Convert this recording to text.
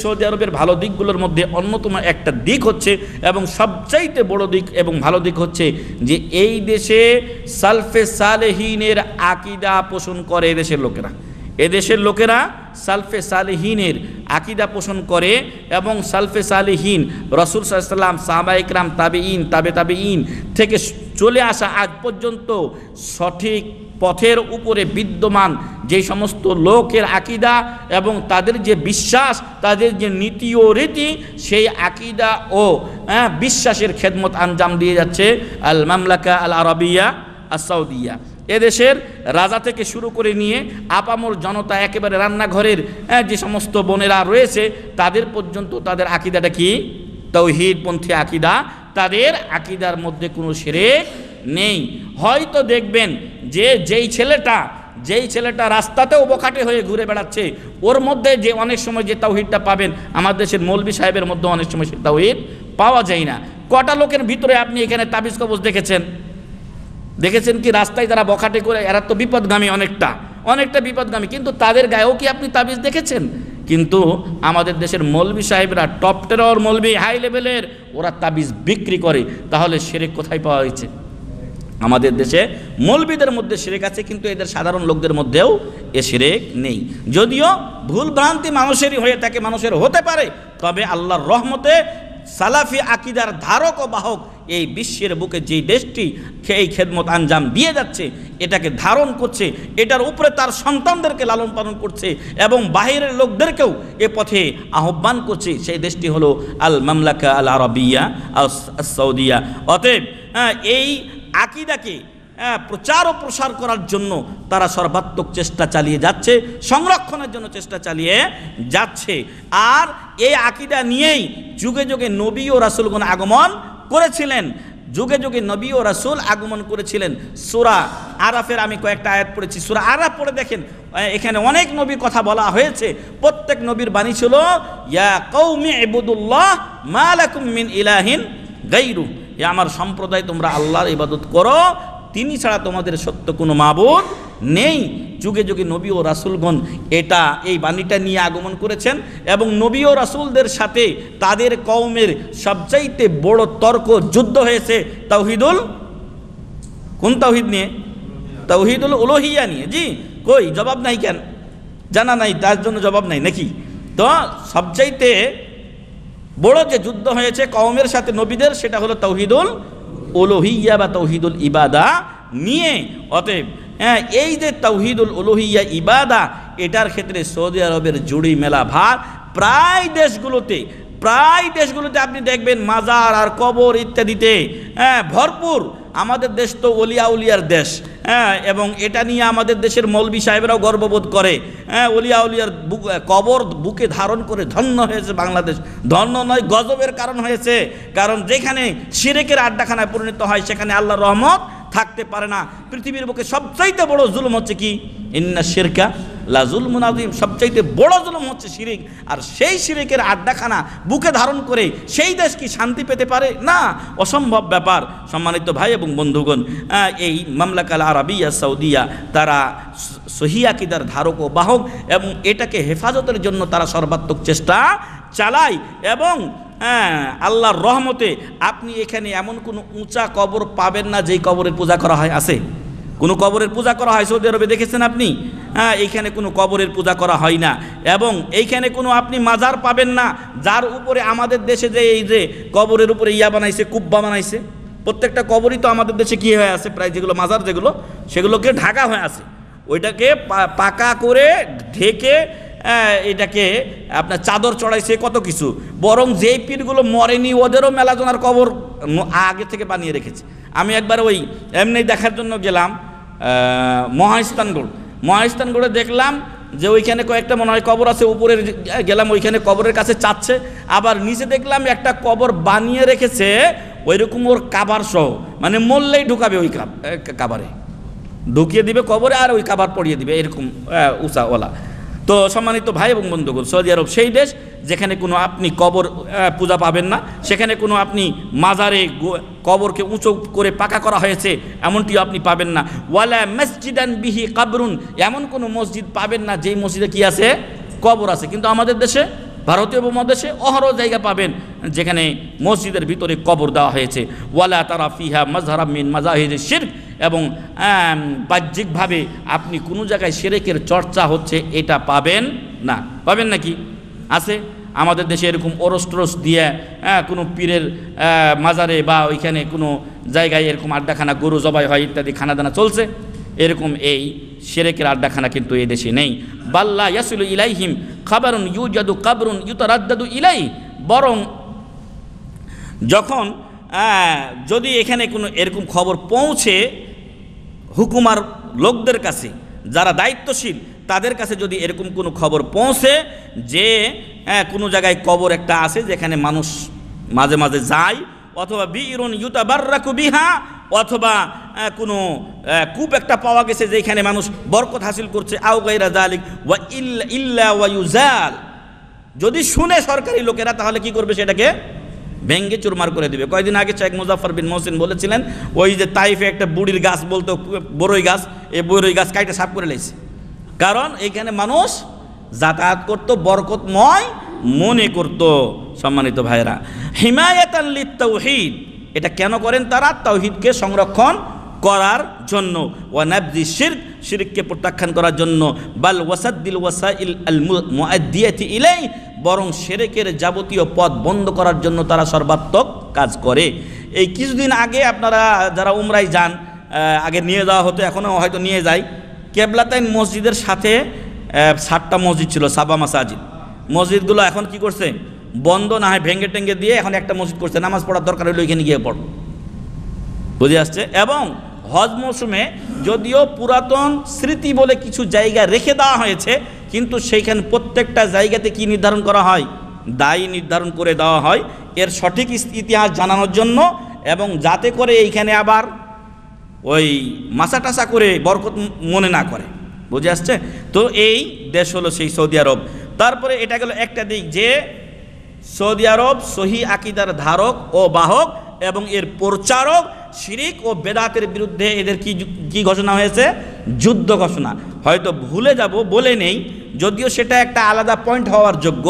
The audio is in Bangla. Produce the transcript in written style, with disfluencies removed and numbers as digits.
সৌদি আরবের ভালো দিকগুলোর মধ্যে অন্যতম একটা দিক হচ্ছে এবং সবচাইতে বড় দিক এবং ভালো দিক হচ্ছে যে এই দেশে সালফে সালেহিনের আকীদা পোষণ করে এদেশের লোকেরা। এদেশের লোকেরা সালফে সালেহিনের আকীদা পোষণ করে এবং সালফে সালেহিন রাসূল সাল্লাল্লাহু আলাইহি ওয়াসাল্লাম, সাহাবায়ে কেরাম, তাবেঈন, তাবেঈন থেকে চলে আসা আজ পর্যন্ত সঠিক পথের উপরে বিদ্যমান যে সমস্ত লোকের আকীদা এবং তাদের যে বিশ্বাস, তাদের যে নীতি ও রীতি, সেই আকীদা ও বিশ্বাসের খেদমত আঞ্জাম দিয়ে যাচ্ছে আল মামলাকা আল আরাবিয়া আস সৌদিয়া। এদেশের রাজা থেকে শুরু করে নিয়ে আপামর জনতা, একেবারে রান্নাঘরের যে সমস্ত বোনেরা রয়েছে তাদের পর্যন্ত তাদের আকীদাটা কি? তাওহীদপন্থী আকীদা। তাদের আকীদার মধ্যে কোনো শিরক নেই। হয়তো দেখবেন যে যেই ছেলেটা রাস্তাতেও বখাটে হয়ে ঘুরে বেড়াচ্ছে, ওর মধ্যে যে অনেক সময় যে তাওহীদটা পাবেন, আমার দেশের মৌলভী সাহেবের মধ্যে অনেক সময় সে তাওহীদ পাওয়া যায় না। কটা লোকের ভিতরে আপনি এখানে তাবিজ কবজ দেখেছেন কি? রাস্তায় তারা বখাটে করে, এরা তো বিপদগামী, অনেকটা বিপদগামী, কিন্তু তাদের গায়েও কি আপনি তাবিজ দেখেছেন? কিন্তু আমাদের দেশের মৌলভী সাহেবরা, টপ টেরর মৌলভী, হাই লেভেলের, ওরা তাবিজ বিক্রি করে। তাহলে শিরক কোথায় পাওয়া হয়েছে? আমাদের দেশে মৌলভীদের মধ্যে শিরক আছে, কিন্তু এদের সাধারণ লোকদের মধ্যেও এ শিরক নেই। যদিও ভুল ভ্রান্তি মানুষেরই হয়ে থাকে, মানুষের হতে পারে, তবে আল্লাহর রহমতে সালাফি আকীদার ধারক ও বাহক এই বিশ্বের বুকে যেই দেশটি এই খেদমত আঞ্জাম দিয়ে যাচ্ছে, এটাকে ধারণ করছে, এটার উপরে তার সন্তানদেরকে লালন পালন করছে এবং বাহিরের লোকদেরকেও এ পথে আহ্বান করছে, সেই দেশটি হলো আল মামলাকা আল আরাবিয়া আস সৌদিয়া। অতএব এই আকীদাকে প্রচার ও প্রসার করার জন্য তারা সর্বাত্মক চেষ্টা চালিয়ে যাচ্ছে, সংরক্ষণের জন্য চেষ্টা চালিয়ে যাচ্ছে। আর এই আকীদা নিয়েই যুগে যুগে নবী ও রাসূলগণ আগমন করেছিলেন, আগমন করেছিলেন। সূরা আরাফের আমি কয়েকটা আয়াত পড়েছি, সূরা আরাফ পড়ে দেখেন, এখানে অনেক নবীর কথা বলা হয়েছে। প্রত্যেক নবীর বাণী ছিল ইয়া কওমি ইবুদুল্লাহ মা লাকুম মিন ইলাহিন গায়রু, হে আমার সম্প্রদায়, তোমরা আল্লাহর ইবাদত করো, তিনি ছাড়া তোমাদের সত্য কোনো মাবুদ নেই। যুগে যুগে নবী ও রাসূলগণ এই বাণীটা নিয়ে আগমন করেছেন এবং নবী ও রাসূলদের সাথে তাদের কওমের সবচাইতে বড় তর্ক যুদ্ধ হয়েছে কোন তাওহীদ নিয়ে? তাওহীদুল উলুহিয়া নিয়ে। জি, কই জবাব নাই কেন? জানা নাই, তার জন্য জবাব নাই নাকি? তো সবচাইতে বড় যে যুদ্ধ হয়েছে কওমের সাথে নবীদের, সেটা হলো তাওহীদুল উলুহিয়া বা তাওহীদুল ইবাদা নিয়ে। অতএব এই যে তাওহীদুল উলুহিয়া ইবাদা, এটার ক্ষেত্রে সৌদি আরবের জুড়ি মেলা ভার। প্রায় দেশগুলোতে আপনি দেখবেন মাজার আর কবর ইত্যাদিতে ভরপুর। আমাদের দেশ তো ওলিয়া উলিয়ার দেশ, এবং এটা নিয়ে আমাদের দেশের মৌলভী সাহেবরাও গর্ববোধ করে। ওলিয়া উলিয়ার কবর বুকে ধারণ করে ধন্য হয়েছে বাংলাদেশ। ধন্য নয়, গজবের কারণ হয়েছে। কারণ যেখানে শিরকের আড্ডাখানায় পরিণত হয়, সেখানে আল্লাহর রহমত থাকতে পারে না। পৃথিবীর বুকে সবচাইতে বড় জুলুম হচ্ছে কি? ইন্না শিরকা লা যুলমুন আযীম। সবচাইতে বড় জুলুম হচ্ছে শিরিক। আর সেই শিরিকের আড্ডাখানা বুকে ধারণ করে সেই দেশ কি শান্তি পেতে পারে? না, অসম্ভব ব্যাপার। সম্মানিত ভাই এবং বন্ধুগণ, এই মামলাকা আল আরাবিয়া সৌদিয়া তারা সহিহ আকীদার ধারক ও বাহক এবং এটাকে হেফাজতের জন্য তারা সর্বাত্মক চেষ্টা চালায়। এবং আল্লাহর রহমতে আপনি এখানে এমন কোনো উঁচা কবর পাবেন না যেই কবরের পূজা করা হয়। আছে কোনো কবরের পূজা করা হয় সৌদি আরবে? দেখেছেন আপনি? এইখানে কোনো কবরের পূজা করা হয় না। এবং এইখানে কোনো আপনি মাজার পাবেন না যার উপরে আমাদের দেশে যে এই যে কবরের উপরে বানাইছে, কুব্বা বানাইছে। প্রত্যেকটা কবরই তো আমাদের দেশে কী হয়ে আছে, প্রায় যেগুলো মাজার যেগুলো, সেগুলোকে ঢাকা হয়ে আছে। ওইটাকে পাকা করে ঢেকে এটাকে আপনার চাদর চড়াইছে, কত কিছু। বরং যেই পীরগুলো মরেনি ওদেরও মেলাজনার কবর আগে থেকে বানিয়ে রেখেছে। আমি একবার ওই এমনি দেখার জন্য গেলাম মহাস্থানগড়ে, দেখলাম যে ওইখানে কয়েকটা মনে হয় কবর আছে। উপরে গেলাম, ওইখানে কবরের কাছে চাচ্ছে। আবার নিচে দেখলাম একটা কবর বানিয়ে রেখেছে ওইরকম ওর কাবার সহ, মানে মরলেই ঢুকাবে ওই কাবারে, ঢুকিয়ে দিবে কবরে আর ওই কাবার পড়িয়ে দিবে, এরকম উঁচাওয়ালা। তো সম্মানিত ভাই এবং বন্ধুগণ, সৌদি আরব সেই দেশ যেখানে কোনো আপনি কবর পূজা পাবেন না, সেখানে কোনো আপনি মাজারে কবরকে উঁচু করে পাকা করা হয়েছে এমনটিও আপনি পাবেন না। ওয়ালা মসজিদান বিহি কাবরুন, এমন কোনো মসজিদ পাবেন না যেই মসজিদে কি আছে? কবর আছে। কিন্তু আমাদের দেশে ভারতীয় উপমহাদেশে অহরহ জায়গা পাবেন যেখানে মসজিদের ভিতরে কবর দেওয়া হয়েছে। ওয়ালা তারা ফিহা মাজহারাম মিন মাজাহিরিশ শিরক, এবং বাহ্যিকভাবে আপনি কোনো জায়গায় শিরকের চর্চা হচ্ছে এটা পাবেন না। পাবেন নাকি? আছে আমাদের দেশে এরকম ওরস টোরস দিয়ে কোনো পীরের মাজারে বা ওইখানে কোনো জায়গায় এরকম আড্ডাখানা, গরু জবাই হয় ইত্যাদি খানাদানা চলছে, এরকম এই শিরকের আড্ডাখানা কিন্তু এই দেশে নেই। বাল্লা ইয়াসিলু ইলাইহিম খাবারুন ইউজাদু কাবরুন ইউতারাদ্দাদু ইলাই, বরং যখন যদি এখানে কোনো এরকম খবর পৌঁছে হুকুমার লোকদের কাছে, যারা দায়িত্বশীল তাদের কাছে যদি এরকম কোনো খবর পৌঁছে যে কোনো জায়গায় কবর একটা আছে যেখানে মানুষ মাঝে মাঝে যায়, অথবা বিইরুন ইউতাবাররাকু বিহা, অথবা কোনো কূপ একটা পাওয়া গেছে যেখানে মানুষ বরকত হাসিল করছে, আও গায়রা যালিক ওয়া ইল্লা ওয়া ইউজাল, যদি শুনে সরকারি লোকেরা তাহলে কি করবে? সেটাকে ভেঙ্গে চুরমার করে দিবে। কয়েকদিন আগে শেখ মুজাফফর বিন মহসিন বলেছিলেন ওই যে তাইফে একটা বুড়ির গাছ বলতো বড়ই গাছ, এই বড়ই গাছ কাইটে সাফ করে লেছে, কারণ এইখানে মানুষ যাতায়াত করতো, বরকতময় মনে করত। সম্মানিত ভাইরা, হিমায়াতাল লিত-তাওহীদ, এটা কেন করেন তারা? তাওহীদকে সংরক্ষণ করার জন্য। ওয়া নাবযি শিরক, শিরককে প্রত্যাখ্যান করার জন্য। বাল ওয়াসাদ্দিল ওয়াসাইল আল মুআদ্দিয়াতি ইলাই, বরং শিরকের যাবতীয় পথ বন্ধ করার জন্য তারা সর্বাত্মক কাজ করে। এই কিছুদিন আগে আপনারা যারা উমরায় যান, আগে নিয়ে যাওয়া হতো, এখনও হয়তো নিয়ে যায়, কেবলাতাইন মসজিদের সাথে 7টা মসজিদ ছিল, সাবা মাসাজিদ। মসজিদগুলো এখন কি করছে? বন্ধ না হয় ভেঙ্গে টেঙ্গে দিয়ে এখন একটা মসজিদ করছে, নামাজ পড়ার দরকার হলে ওইখানে গিয়ে পড়ো, বুঝে আসছে। এবং হজ মৌসুমে যদিও পুরাতন স্মৃতি বলে কিছু জায়গা রেখে দেওয়া হয়েছে, কিন্তু সেইখানে প্রত্যেকটা জায়গাতে কি নির্ধারণ করা হয়? দায়ী নির্ধারণ করে দেওয়া হয় এর সঠিক ইতিহাস জানানোর জন্য, এবং যাতে করে এইখানে আবার ওই মাসা টাসা করে বরকত মনে না করে, বুঝে আসছে। তো এই দেশ হলো সেই সৌদি আরব। তারপরে এটা গেল একটা দিক যে সৌদি আরব সহি আকীদার ধারক ও বাহক এবং এর প্রচারক। শিরিক ও বেদাতের বিরুদ্ধে এদের কি ঘোষণা হয়েছে? যুদ্ধ ঘোষণা। হয়তো ভুলে যাব, বলে নেই, যদিও সেটা একটা আলাদা পয়েন্ট হওয়ার যোগ্য।